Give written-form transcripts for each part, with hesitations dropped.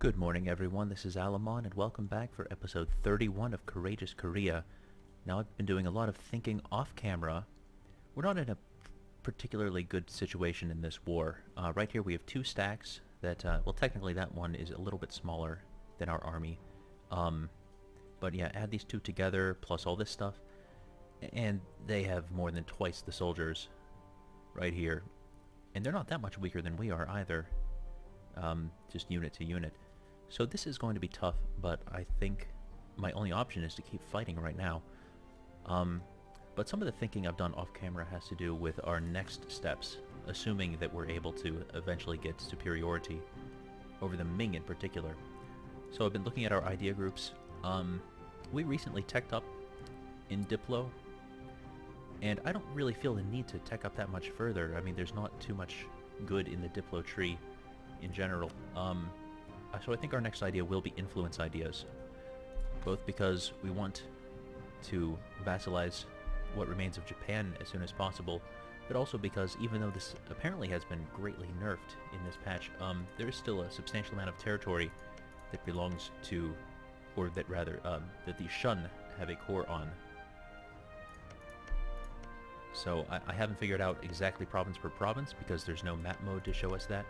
Good morning, everyone. This is Alamon, and welcome back for episode 31 of Courageous Korea. Now, I've been doing a lot of thinking off-camera. We're not in a particularly good situation in this war. Right here we have two stacks that, well, technically that one is a little bit smaller than our army. But yeah, add these two together, plus all this stuff, and they have more than twice the soldiers right here. And they're not that much weaker than we are either, just unit to unit. So this is going to be tough, but I think my only option is to keep fighting right now. But some of the thinking I've done off camera has to do with our next steps, assuming that we're able to eventually get superiority over the Ming in particular. So I've been looking at our idea groups. We recently teched up in Diplo, and I don't really feel the need to tech up that much further. I mean, there's not too much good in the Diplo tree in general. So I think our next idea will be influence ideas, both because we want to vassalize what remains of Japan as soon as possible, but also because even though this apparently has been greatly nerfed in this patch, there is still a substantial amount of territory that belongs to, or that rather, that the Shun have a core on. So I haven't figured out exactly province per province because there's no map mode to show us that,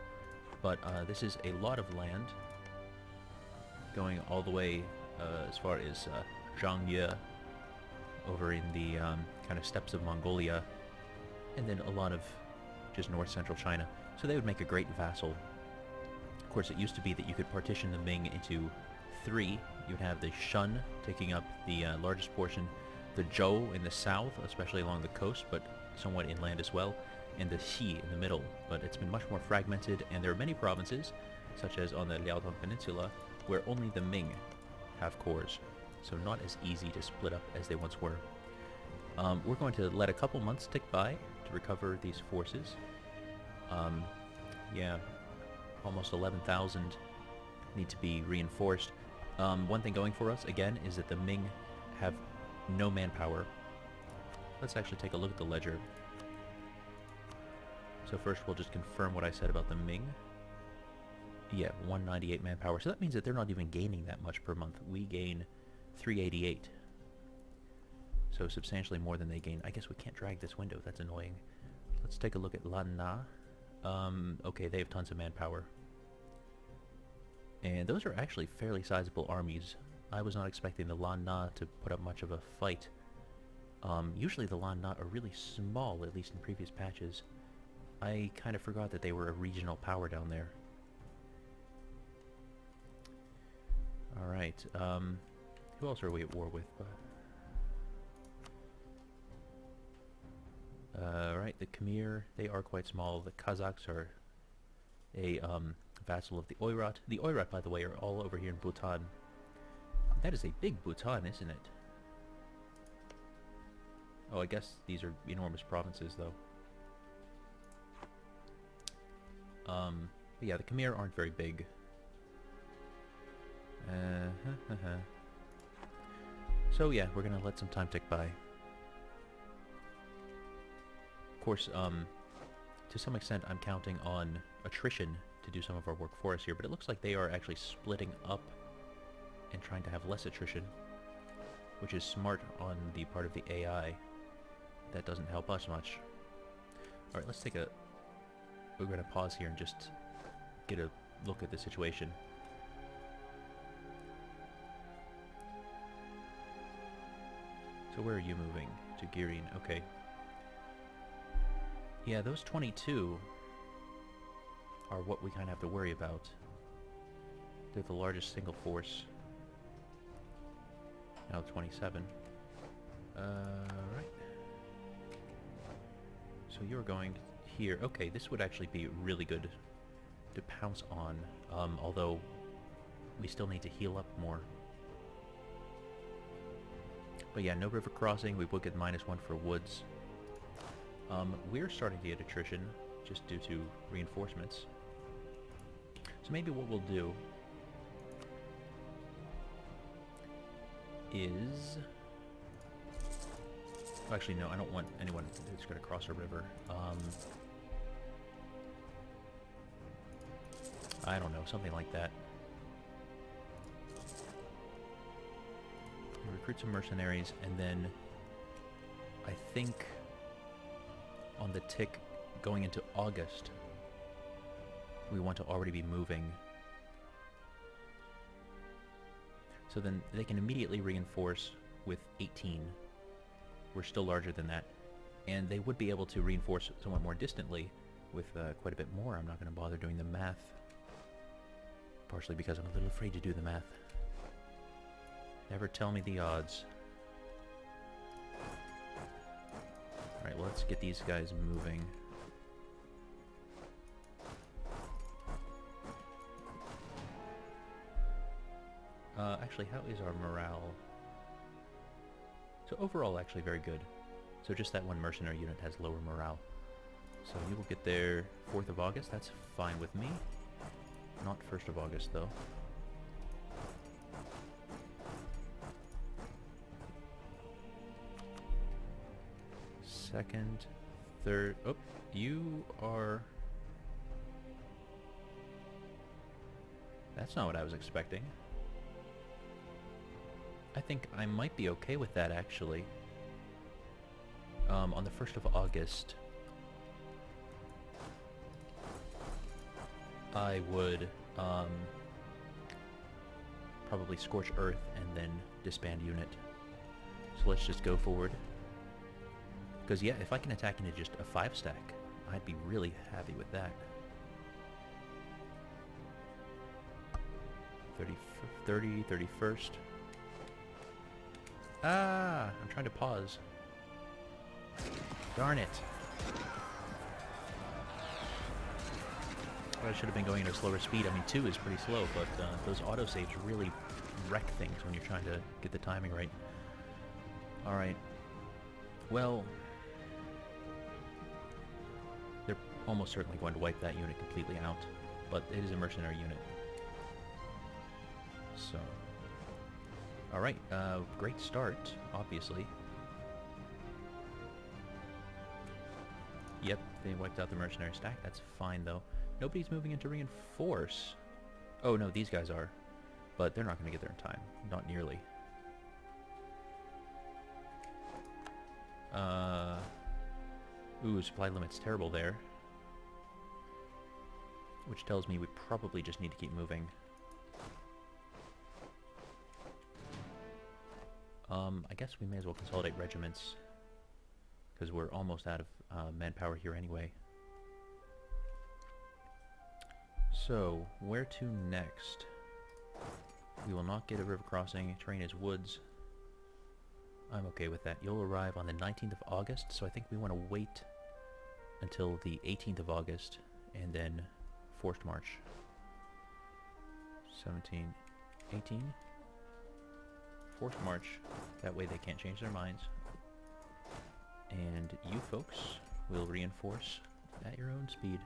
but this is a lot of land going all the way as far as Zhangye over in the kind of steppes of Mongolia, and then a lot of just north-central China. So they would make a great vassal. Of course, it used to be that you could partition the Ming into three. You'd have the Shun taking up the largest portion, the Zhou in the south, especially along the coast, but somewhat inland as well, and the Xi in the middle. But it's been much more fragmented, and there are many provinces, such as on the Liaodong Peninsula, where only the Ming have cores, so not as easy to split up as they once were. We're going to let a couple months tick by to recover these forces. Yeah, almost 11,000 need to be reinforced. One thing going for us, again, is that the Ming have no manpower. Let's actually take a look at the ledger. So first we'll just confirm what I said about the Ming. Yeah, 198 manpower. So that means that they're not even gaining that much per month. We gain 388. So substantially more than they gain. I guess we can't drag this window. That's annoying. Let's take a look at Lan Na. Okay, they have tons of manpower. And those are actually fairly sizable armies. I was not expecting the Lan Na to put up much of a fight. Usually the Lan Na are really small, at least in previous patches. I kind of forgot that they were a regional power down there. Alright, who else are we at war with? Right, the Khmer, they are quite small. The Kazakhs are a vassal of the Oirat. The Oirat, by the way, are all over here in Bhutan. That is a big Bhutan, isn't it? Oh, I guess these are enormous provinces, though. But yeah, the Khmer aren't very big. So yeah, we're gonna let some time tick by. Of course, to some extent I'm counting on attrition to do some of our work for us here, but it looks like they are actually splitting up and trying to have less attrition, which is smart on the part of the AI. That doesn't help us much. Alright, let's take a... We're gonna pause here and just get a look at the situation. So where are you moving? To Girin, okay. Yeah, those 22 are what we kind of have to worry about. They're the largest single force. Now 27. Right. So you're going here. Okay, this would actually be really good to pounce on, although we still need to heal up more. But yeah, no river crossing. We would get -1 for woods. We're starting to get attrition just due to reinforcements. So maybe what we'll do is... Actually, no, I don't want anyone that's going to cross a river. I don't know, something like that. recruit some mercenaries, and then I think on the tick going into August, we want to already be moving. So then they can immediately reinforce with 18. We're still larger than that. And they would be able to reinforce somewhat more distantly with quite a bit more. I'm not going to bother doing the math. Partially because I'm a little afraid to do the math. Never tell me the odds. Alright, well, let's get these guys moving. Actually, how is our morale? So overall, actually very good. So just that one mercenary unit has lower morale. So you will get there 4th of August. That's fine with me. Not 1st of August, though. Second, third... Oh, you are... That's not what I was expecting. I think I might be okay with that, actually. On the 1st of August, I would probably scorch earth and then disband unit. So let's just go forward. Because yeah, if I can attack into just a 5-stack, I'd be really happy with that. 31st. Ah! I'm trying to pause. Darn it. Well, I should have been going at a slower speed. I mean, 2 is pretty slow, but those autosaves really wreck things when you're trying to get the timing right. Alright. Well, they're almost certainly going to wipe that unit completely out, but it is a mercenary unit. So... Alright, great start, obviously. Yep, they wiped out the mercenary stack. That's fine, though. Nobody's moving in to reinforce. Oh, no, these guys are. But they're not going to get there in time. Not nearly. Ooh, supply limit's terrible there. Which tells me we probably just need to keep moving. I guess we may as well consolidate regiments, because we're almost out of manpower here anyway. So, where to next? We will not get a river crossing. Terrain is woods. I'm okay with that. You'll arrive on the 19th of August, so I think we want to wait until the 18th of August, and then forced march. 17, 18? Forced march. That way they can't change their minds. And you folks will reinforce at your own speed.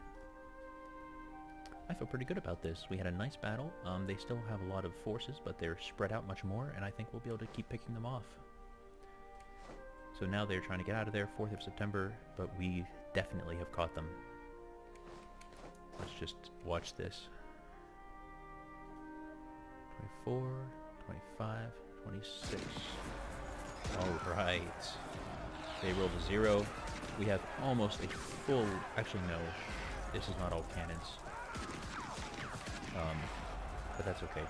I feel pretty good about this. We had a nice battle. They still have a lot of forces, but they're spread out much more, and I think we'll be able to keep picking them off. So now they're trying to get out of there, 4th of September, but we definitely have caught them. Let's just watch this. 24, 25, 26. Alright. They rolled a 0. We have almost a full... Actually, no. This is not all cannons. But that's okay.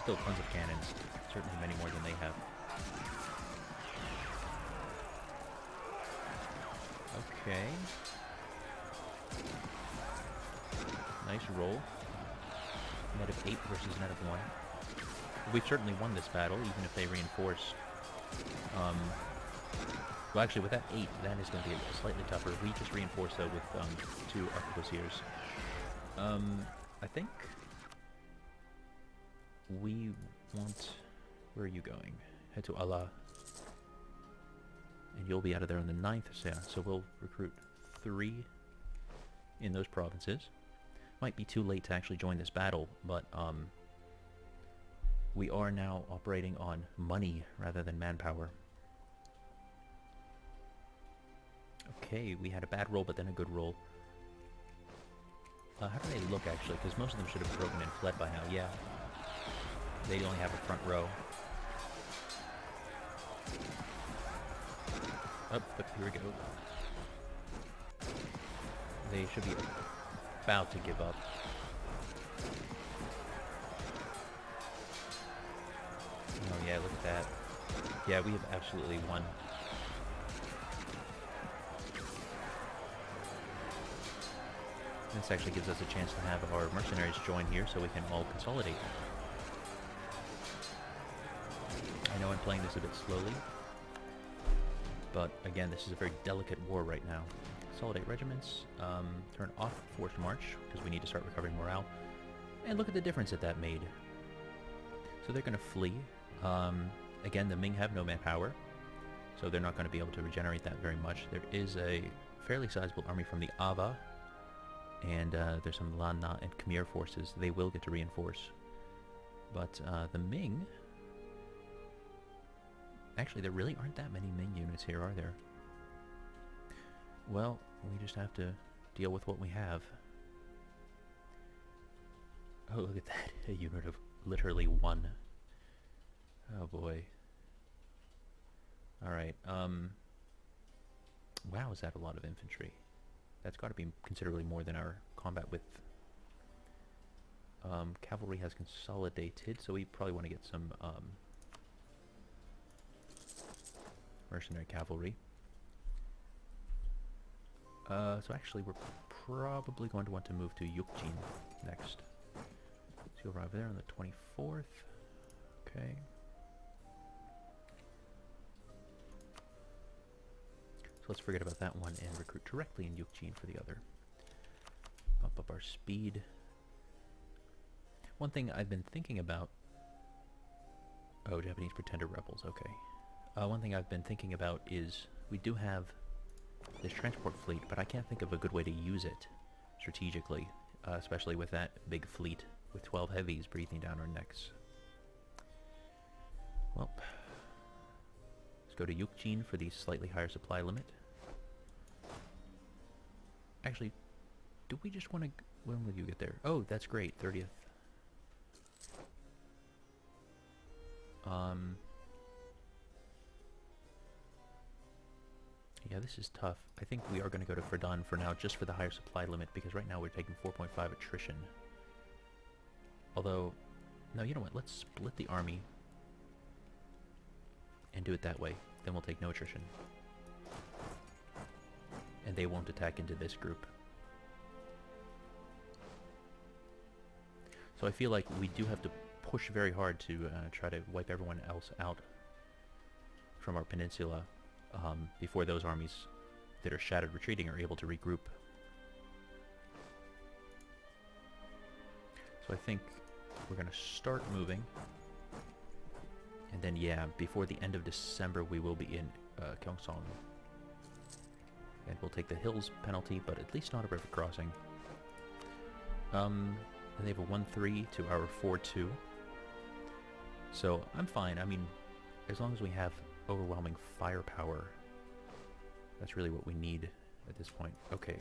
Still tons of cannons. Certainly many more than they have. Okay. Nice roll. Net of 8 versus net of 1. We've certainly won this battle, even if they reinforce. Well, actually, with that 8, that is going to be slightly tougher. We just reinforce, though, with 2 arquebusiers. I think we want... Where are you going? Head to Allah. And you'll be out of there on the 9th, so we'll recruit 3 in those provinces. Might be too late to actually join this battle, but we are now operating on money rather than manpower. Okay, we had a bad roll, but then a good roll. How do they look, actually? Because most of them should have broken and fled by now. Yeah. They only have a front row. Oh, but here we go. They should be about to give up. Oh yeah, look at that. Yeah, we have absolutely won. This actually gives us a chance to have our mercenaries join here so we can all consolidate. I know I'm playing this a bit slowly, but again, this is a very delicate war right now. Consolidate regiments, turn off forced march, because we need to start recovering morale. And look at the difference that made. So they're going to flee. Again, the Ming have no manpower, so they're not going to be able to regenerate that very much. There is a fairly sizable army from the Ava, and there's some Lan Na and Khmer forces. They will get to reinforce. But the Ming... Actually, there really aren't that many Ming units here, are there? Well, we just have to deal with what we have. Oh, look at that. A unit of literally one. Oh boy. Alright, wow, is that a lot of infantry? That's got to be considerably more than our combat width. Cavalry has consolidated, so we probably want to get some mercenary cavalry. So actually we're probably going to want to move to Jurchen next. So you'll arrive there on the 24th. Okay. So let's forget about that one and recruit directly in Jurchen for the other. Bump up our speed. One thing I've been thinking about... Oh, Japanese pretender rebels, okay. One thing I've been thinking about is we do have this transport fleet, but I can't think of a good way to use it strategically, especially with that big fleet with 12 heavies breathing down our necks. Well, let's go to Jurchen for the slightly higher supply limit. Actually, do we just want to... When will you get there? Oh, that's great, 30th. Yeah, this is tough. I think we are going to go to Verdun for now, just for the higher supply limit, because right now we're taking 4.5 attrition. Although, no, you know what? Let's split the army and do it that way. Then we'll take no attrition. And they won't attack into this group. So I feel like we do have to push very hard to try to wipe everyone else out from our peninsula before those armies that are shattered retreating are able to regroup. So I think we're going to start moving. And then, yeah, before the end of December we will be in Gyeongsang. And we'll take the hills penalty, but at least not a river crossing. And they have a 1-3 to our 4-2. So I'm fine. I mean, as long as we have overwhelming firepower, that's really what we need at this point. Okay.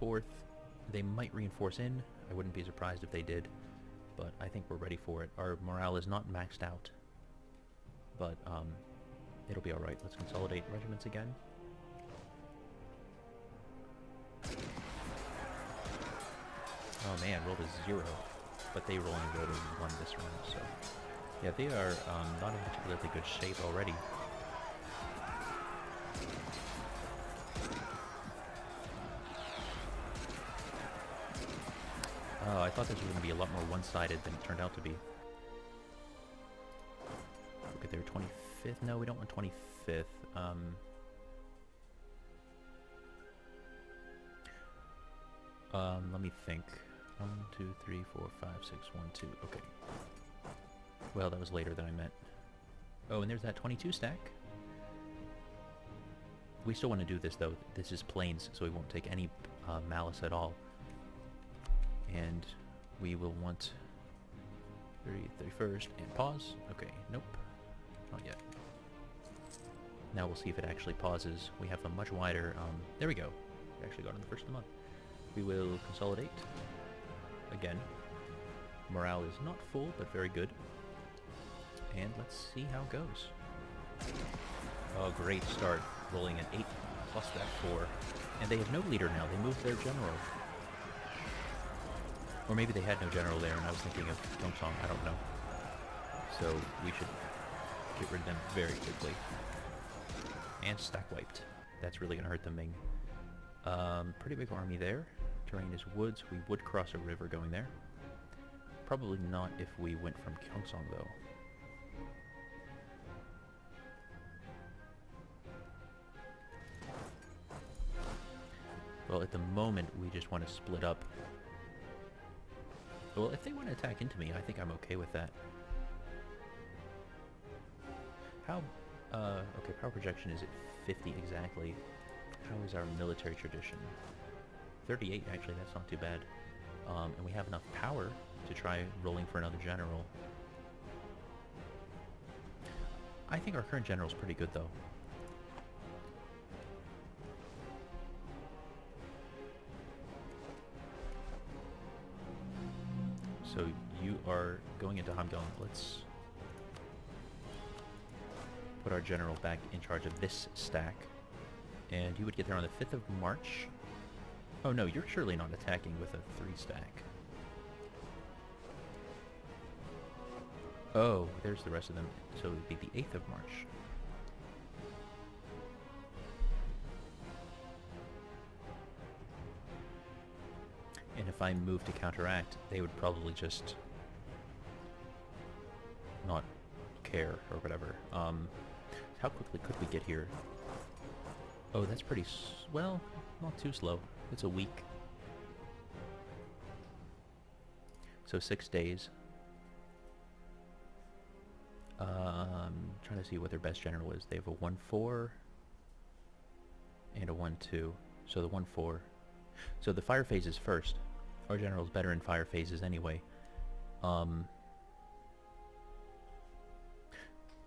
24th. They might reinforce in. I wouldn't be surprised if they did, but I think we're ready for it. Our morale is not maxed out, but it'll be alright. Let's consolidate regiments again. Oh man, rolled a 0, but they only rolled a 1 this round, so... Yeah, they are not in particularly good shape already. Oh, I thought this was going to be a lot more one-sided than it turned out to be. Look at their 25th. No, we don't want 25th. Let me think. 1, 2, 3, 4, 5, 6, 1, 2. Okay. Well, that was later than I meant. Oh, and there's that 22 stack. We still want to do this, though. This is plains, so we won't take any malice at all. And we will want 31st and pause. Okay, nope. Not yet. Now we'll see if it actually pauses. We have a much wider... there we go. We actually got on the first of the month. We will consolidate. Again. Morale is not full, but very good. And let's see how it goes. Oh, great start. Rolling an 8 plus that 4. And they have no leader now. They moved their general. Or maybe they had no general there, and I was thinking of Gyeongsang. I don't know. So we should get rid of them very quickly. And stack wiped. That's really going to hurt the Ming. Pretty big army there. Terrain is woods. We would cross a river going there. Probably not if we went from Gyeongsang, though. Well, at the moment, we just want to split up. Well, if they want to attack into me, I think I'm okay with that. How... okay, power projection is at 50 exactly. How is our military tradition? 38, actually, that's not too bad. And we have enough power to try rolling for another general. I think our current general's pretty good, though. So you are going into Hamgyeong. Let's put our general back in charge of this stack. And you would get there on the 5th of March. Oh no, you're surely not attacking with a 3 stack. Oh, there's the rest of them. So it would be the 8th of March. And if I move to counteract, they would probably just not care or whatever. How quickly could we get here? Oh, that's pretty well, not too slow. It's a week. So 6 days. Trying to see what their best general is. They have a 1-4 and a 1-2. So the 1-4. So the fire phase is first. Our general's better in fire phases anyway.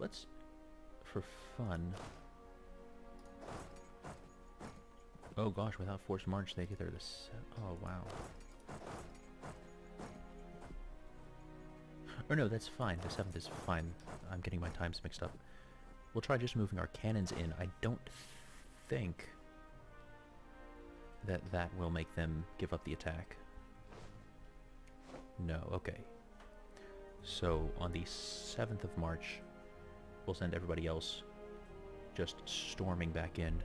Let's, for fun... Oh gosh, without forced march they get there to oh wow. Or no, that's fine. The 7th is fine. I'm getting my times mixed up. We'll try just moving our cannons in. I don't think that that will make them give up the attack. No, okay. So on the 7th of March, we'll send everybody else just storming back in.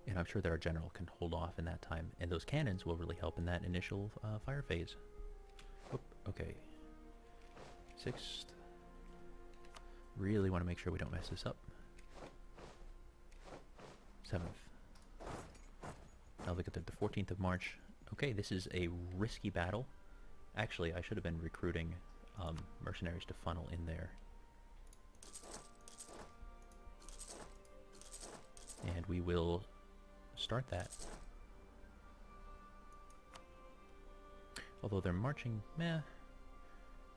And I'm sure that our general can hold off in that time. And those cannons will really help in that initial fire phase. Oop, okay. 6th. Really want to make sure we don't mess this up. 7th. Now look at the 14th of March. Okay, this is a risky battle. Actually, I should have been recruiting mercenaries to funnel in there. And we will start that. Although they're marching, meh.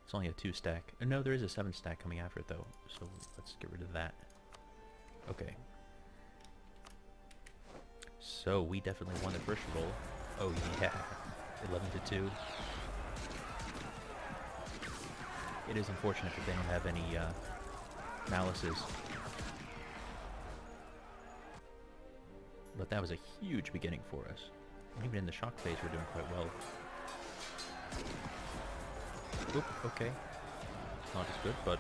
It's only a 2 stack. No, there is a 7 stack coming after it though, so let's get rid of that. Okay. So we definitely won the first roll. Oh yeah, 11-2. It is unfortunate that they don't have any malices. But that was a huge beginning for us. And even in the shock phase, we're doing quite well. Oop, okay. Not as good, but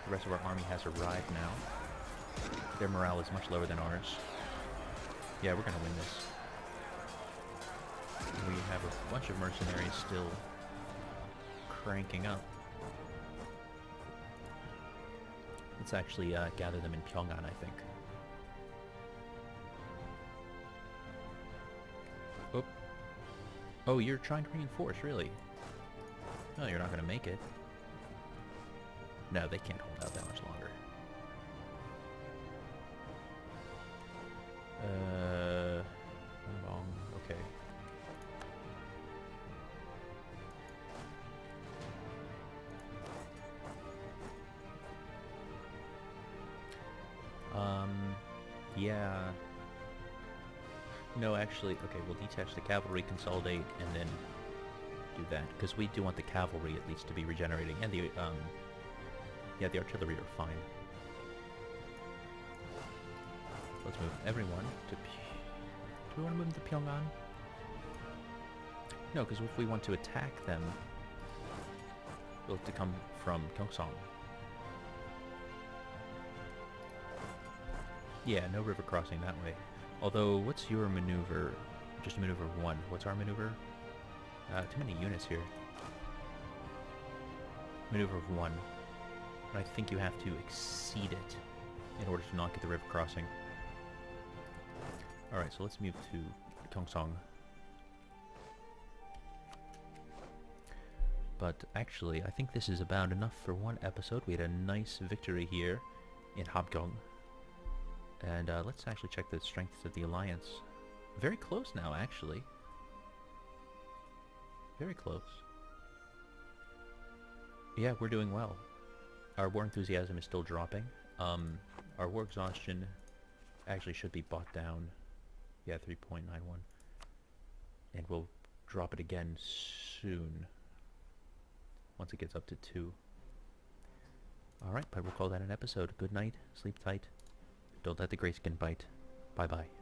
the rest of our army has arrived now. Their morale is much lower than ours. Yeah, we're gonna win this. We have a bunch of mercenaries still cranking up. Let's actually gather them in Pyongan, I think. Oh. Oh, you're trying to reinforce, really? No, you're not going to make it. No, they can't hold out that much longer. Wrong. Okay. Yeah. No, actually, okay, we'll detach the cavalry, consolidate, and then do that, because we do want the cavalry at least to be regenerating, and the, yeah, the artillery are fine. Let's move everyone to... Do we want to move them to Pyongan? No, because if we want to attack them, we'll have to come from Gyeongsang. Yeah, no river crossing that way. Although, what's your maneuver? Just maneuver 1. What's our maneuver? Too many units here. Maneuver of 1. But I think you have to exceed it in order to not get the river crossing. Alright, so let's move to Gyeongsang. But actually, I think this is about enough for one episode. We had a nice victory here in Hamgyeong. And let's actually check the strengths of the alliance. Very close now, actually. Very close. Yeah, we're doing well. Our war enthusiasm is still dropping. Our war exhaustion actually should be brought down. Yeah, 3.91. And we'll drop it again soon. Once it gets up to 2. Alright, but we'll call that an episode. Good night, sleep tight. Don't let the grayskin bite. Bye-bye.